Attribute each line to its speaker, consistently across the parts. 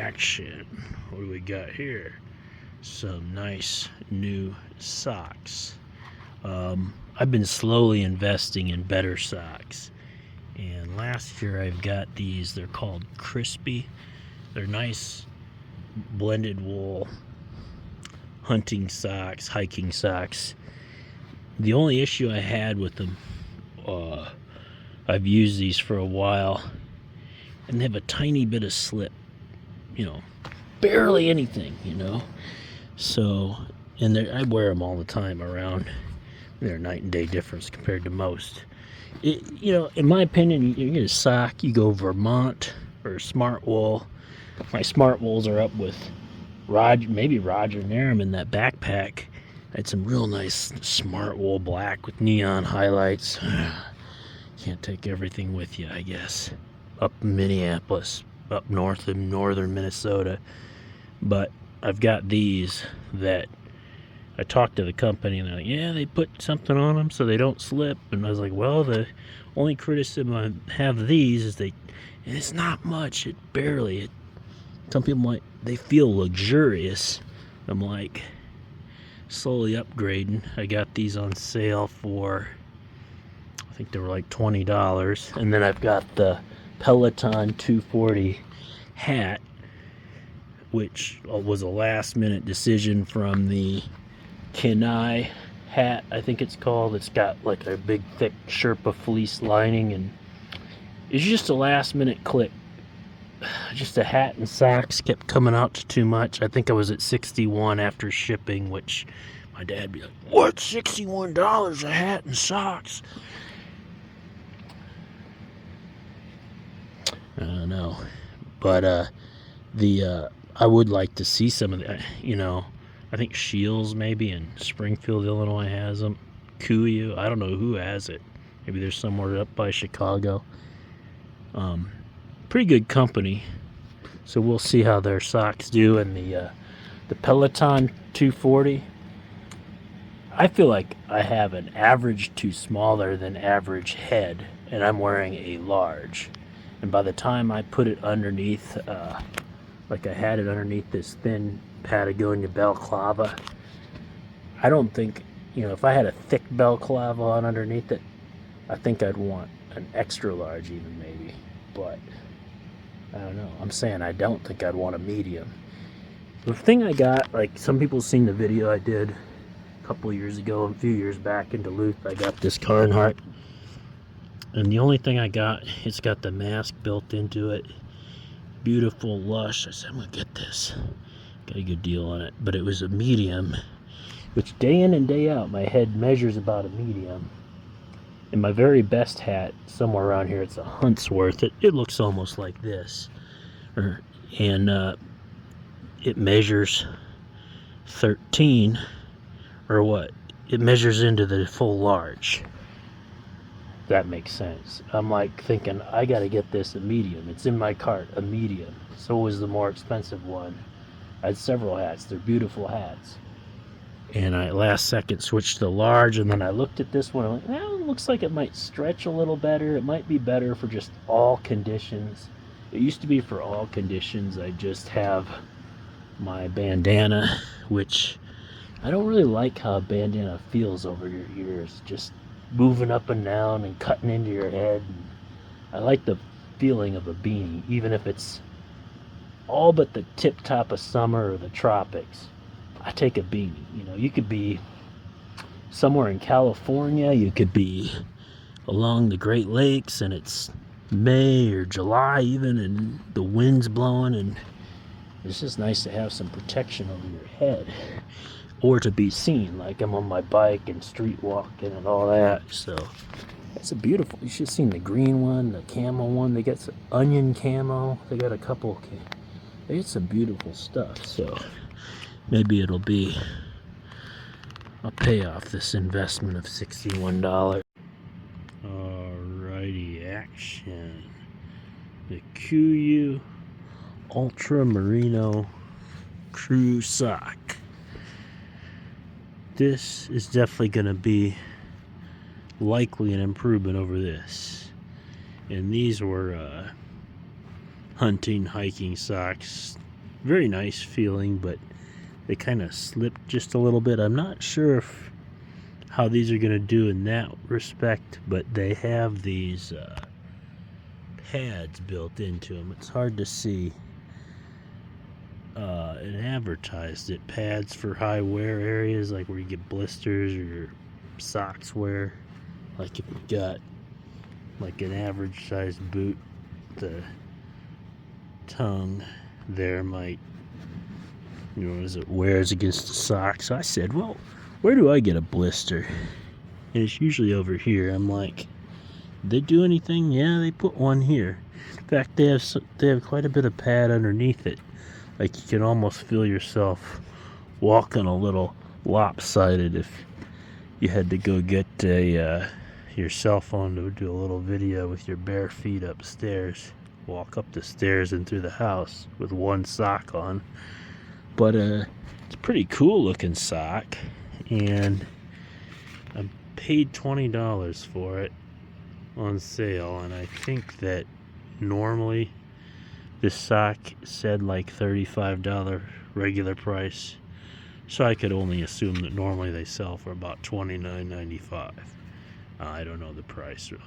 Speaker 1: action. What do we got here? Some nice new socks. I've been slowly investing in better socks, and last year I've got these. They're called Crispy. They're nice blended wool hunting socks, hiking socks. The only issue I had with them, I've used these for a while, and they have a tiny bit of slip, barely anything, So, and I wear them all the time around. They're night and day difference compared to most. In my opinion, you get a sock, you go Vermont or Smart Wool. My Smart Wools are up with maybe Roger Narum in that backpack. I had some real nice Smart Wool black with neon highlights. Can't take everything with you, I guess. Up in Minneapolis, up north in northern Minnesota. But I've got these that I talked to the company, and they're like, yeah, they put something on them so they don't slip. And I was like, well, the only criticism I have of these is and it's not much. It barely. Some people they feel luxurious. I'm like, slowly upgrading. I got these on sale for, I think they were like $20. And then I've got the Peloton 240 hat, which was a last minute decision from the Kuiu hat, I think it's called. It's got like a big thick Sherpa fleece lining, and it's just a last minute click. Just a hat and socks kept coming out to too much. I think I was at $61 after shipping, which my dad would be like, what, $61 a hat and socks? I don't know, but I would like to see some of that. I think Shields maybe in Springfield, Illinois has them. Kuiu, I don't know who has it. Maybe there's somewhere up by Chicago. Pretty good company, so we'll see how their socks do. And the Peloton 240, I feel like I have an average to smaller than average head, and I'm wearing a large. And by the time I put it underneath, like I had it underneath this thin Patagonia balaclava, I don't think, if I had a thick balaclava on underneath it, I think I'd want an extra large even maybe. But I don't know. I'm saying I don't think I'd want a medium. The thing I got, like some people have seen the video I did a couple years ago, a few years back in Duluth, I got this Carhartt. And the only thing I got, it's got the mask built into it. Beautiful, lush. I said, I'm going to get this. Got a good deal on it. But it was a medium, which day in and day out, my head measures about a medium. And my very best hat, somewhere around here, it's a Huntsworth. It looks almost like this. And it measures 13, or what? It measures into the full large. That makes sense. I'm like thinking, I got to get this a medium. It's in my cart, a medium. So was the more expensive one. I had several hats. They're beautiful hats. And I last second switched to large, and then I looked at this one. I'm like, well, it looks like it might stretch a little better. It might be better for just all conditions. It used to be for all conditions. I just have my bandana, which I don't really like how a bandana feels over your ears. Just moving up and down and cutting into your head. I like the feeling of a beanie, even if it's all but the tip top of summer or the tropics. I take a beanie. You could be somewhere in California, you could be along the Great Lakes, and it's May or July even, and the wind's blowing, and it's just nice to have some protection over your head, or to be seen, like I'm on my bike and street walking and all that. So it's a beautiful, you should have seen the green one, the camo one. They got some onion camo. They got a couple, they got some beautiful stuff. So maybe it'll be a payoff, this investment of $61. Alrighty, action. The Kuiu Ultra Merino Crew Sock. This is definitely going to be likely an improvement over this. And these were hunting, hiking socks. very nice feeling, but they kind of slipped just a little bit. I'm not sure how these are going to do in that respect, but they have these pads built into them. It's hard to see. It advertised it, pads for high wear areas, like where you get blisters or your socks wear. Like if you got like an average sized boot, the tongue there might, as it wears against the sock. So I said, well, where do I get a blister? And it's usually over here. I'm like, did they do anything? Yeah, they put one here. In fact, they have quite a bit of pad underneath it. Like you can almost feel yourself walking a little lopsided if you had to go get your cell phone to do a little video with your bare feet upstairs. Walk up the stairs and through the house with one sock on. But it's a pretty cool looking sock, and I paid $20 for it on sale, and I think that normally this sock said like $35 regular price, so I could only assume that normally they sell for about $29.95. I don't know the price really.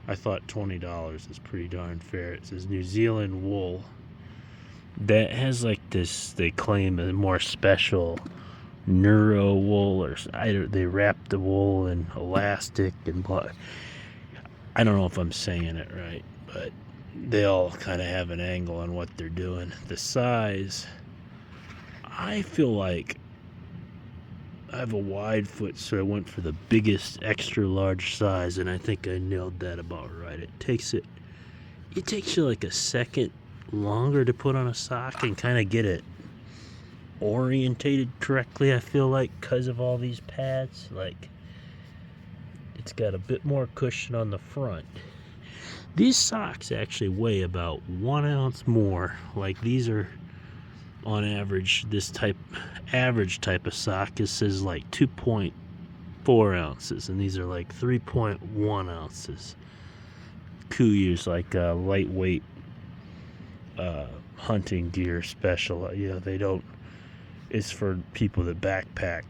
Speaker 1: I thought $20 is pretty darn fair. It says New Zealand wool. That has like this, they claim, a more special neuro wool, or they wrap the wool in elastic and blah. I don't know if I'm saying it right, but they all kind of have an angle on what they're doing. The size, I feel like I have a wide foot, so I went for the biggest extra large size, and I think I nailed that about right. It takes you like a second longer to put on a sock and kind of get it orientated correctly, I feel like, because of all these pads. Like, it's got a bit more cushion on the front. These socks actually weigh about 1 ounce more. Like, these are on average, this average type of sock, it says like 2.4 ounces, and these are like 3.1 ounces. Kuiu's like a lightweight hunting gear special. They don't, it's for people that backpack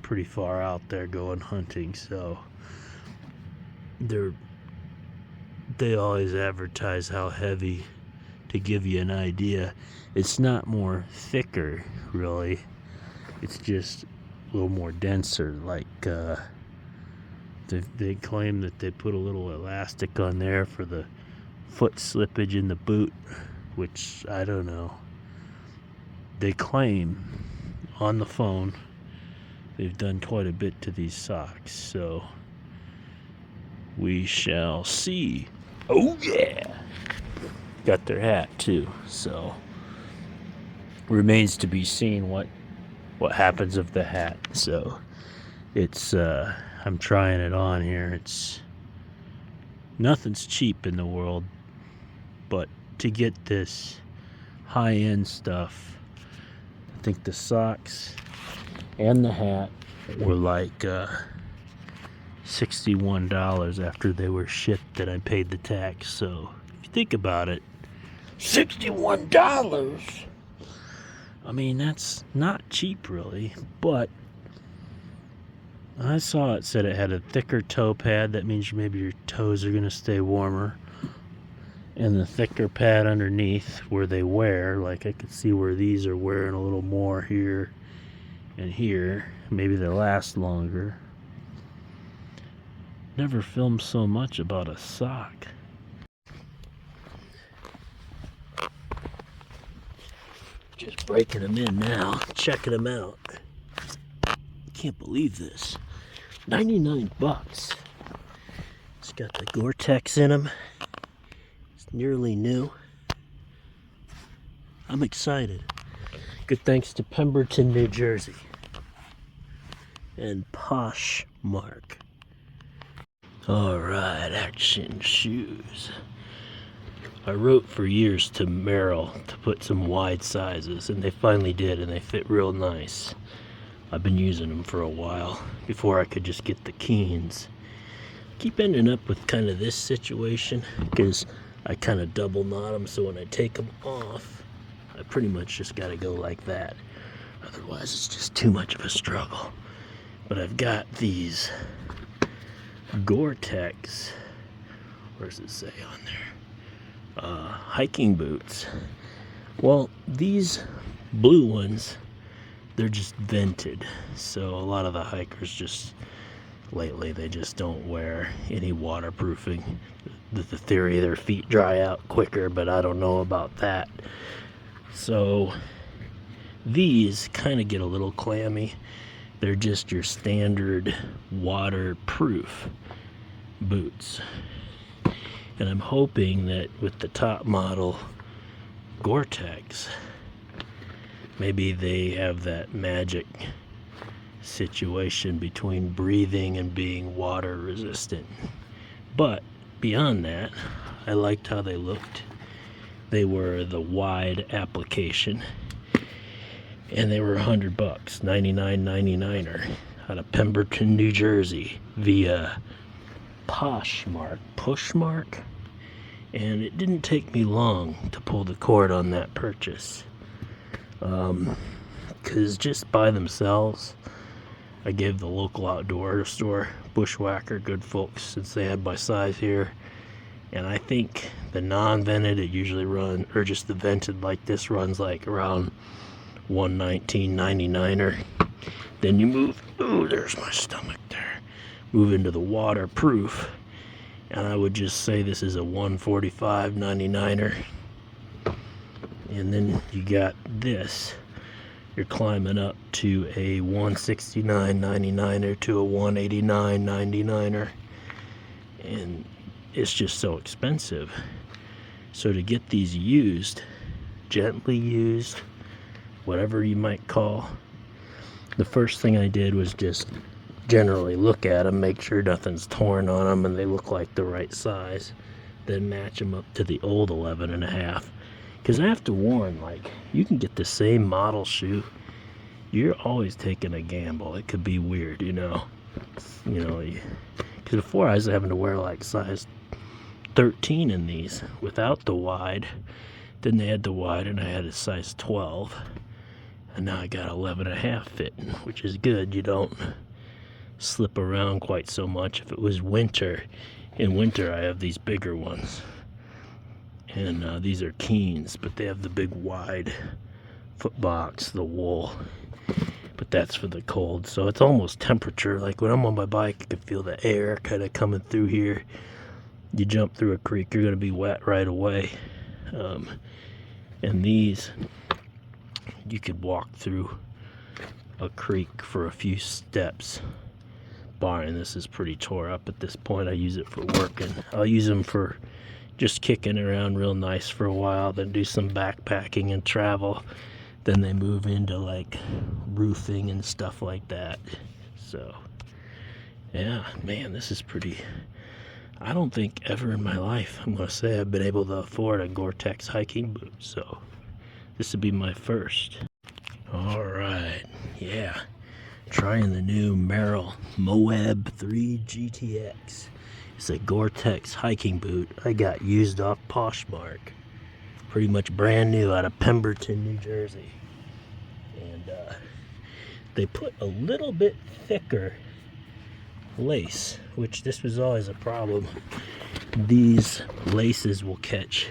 Speaker 1: pretty far out there going hunting, so they always advertise how heavy to give you an idea. It's not more thicker really, it's just a little more denser. Like they claim that they put a little elastic on there for the foot slippage in the boot, which I don't know. They claim on the phone they've done quite a bit to these socks, so we shall see. Oh yeah, got their hat too, so remains to be seen what happens of the hat. So it's I'm trying it on here. It's nothing's cheap in the world, but to get this high-end stuff, I think the socks and the hat were like $61 after they were shipped, and I paid the tax. So if you think about it, $61, I mean, that's not cheap really. But I saw it said it had a thicker toe pad. That means maybe your toes are going to stay warmer. And the thicker pad underneath where they wear, like I could see where these are wearing a little more here and here. Maybe they last longer. Never filmed so much about a sock. Just breaking them in now, checking them out. Can't believe this. 99 bucks. It's got the Gore-Tex in them. It's nearly new. I'm excited. Good thanks to Pemberton, New Jersey. And Poshmark. Alright, action shoes. I wrote for years to Merrell to put some wide sizes, and they finally did, and they fit real nice. I've been using them for a while, before I could just get the Keens. Keep ending up with kind of this situation, because I kind of double knot them, so when I take them off, I pretty much just got to go like that. Otherwise, it's just too much of a struggle. But I've got these Gore-Tex, where does it say on there? Hiking boots. Well, these blue ones, they're just vented. So a lot of the hikers just, lately, they just don't wear any waterproofing. The theory, their feet dry out quicker, but I don't know about that. So these kind of get a little clammy. They're just your standard waterproof boots. And I'm hoping that with the top model Gore-Tex, maybe they have that magic situation between breathing and being water resistant. But beyond that, I liked how they looked. They were the wide application, and they were $100, $99.99 out of Pemberton, New Jersey, via Pushmark, and it didn't take me long to pull the cord on that purchase, because just by themselves, I gave the local outdoor store, Bushwhacker, good folks, since they had my size here. And I think the non-vented, it usually runs, or just the vented like this, runs like around $119.99. Then you move, ooh, there's my stomach there. Move into the waterproof, and I would just say this is a $145.99. And then you got this. You're climbing up to a $169.99 to a $189.99, and it's just so expensive. So to get these used, gently used, whatever you might call, the first thing I did was just generally look at them, make sure nothing's torn on them and they look like the right size, then match them up to the old 11.5. Because I have to warn, like, you can get the same model shoe, you're always taking a gamble. It could be weird, you know. Because before I was having to wear like size 13 in these without the wide. Then they had the wide and I had a size 12. And now I got 11.5 fitting, which is good. You don't slip around quite so much. If it was winter, in winter I have these bigger ones. And these are Keens, but they have the big wide foot box, the wool. But that's for the cold, so it's almost temperature. Like when I'm on my bike, I can feel the air kind of coming through here. You jump through a creek, you're going to be wet right away. And these, you could walk through a creek for a few steps. Barring this is pretty tore up at this point. I use it for working. I'll use them for just kicking around real nice for a while, then do some backpacking and travel. Then they move into like roofing and stuff like that. So yeah, man, this is pretty. I don't think ever in my life I'm gonna say I've been able to afford a Gore-Tex hiking boot, so this would be my first. All right, yeah, trying the new Merrell Moab 3 GTX. It's a Gore-Tex hiking boot I got used off Poshmark. Pretty much brand new out of Pemberton, New Jersey. And they put a little bit thicker lace, which this was always a problem. These laces will catch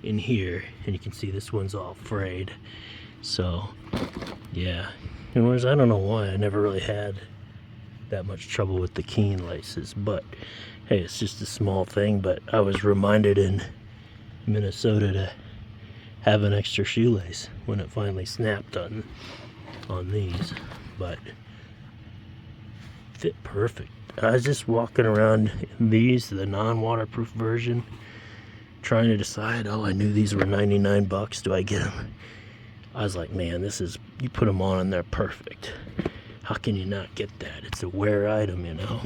Speaker 1: in here, and you can see this one's all frayed. So, yeah. Anyways, I don't know why I never really had that much trouble with the Keen laces, but hey, it's just a small thing. But I was reminded in Minnesota to have an extra shoelace when it finally snapped on these, but fit perfect. I was just walking around in these, the non-waterproof version, trying to decide, oh, I knew these were 99 bucks, do I get them? I was like, man, this is, you put them on and they're perfect. How can you not get that? It's a wear item, you know.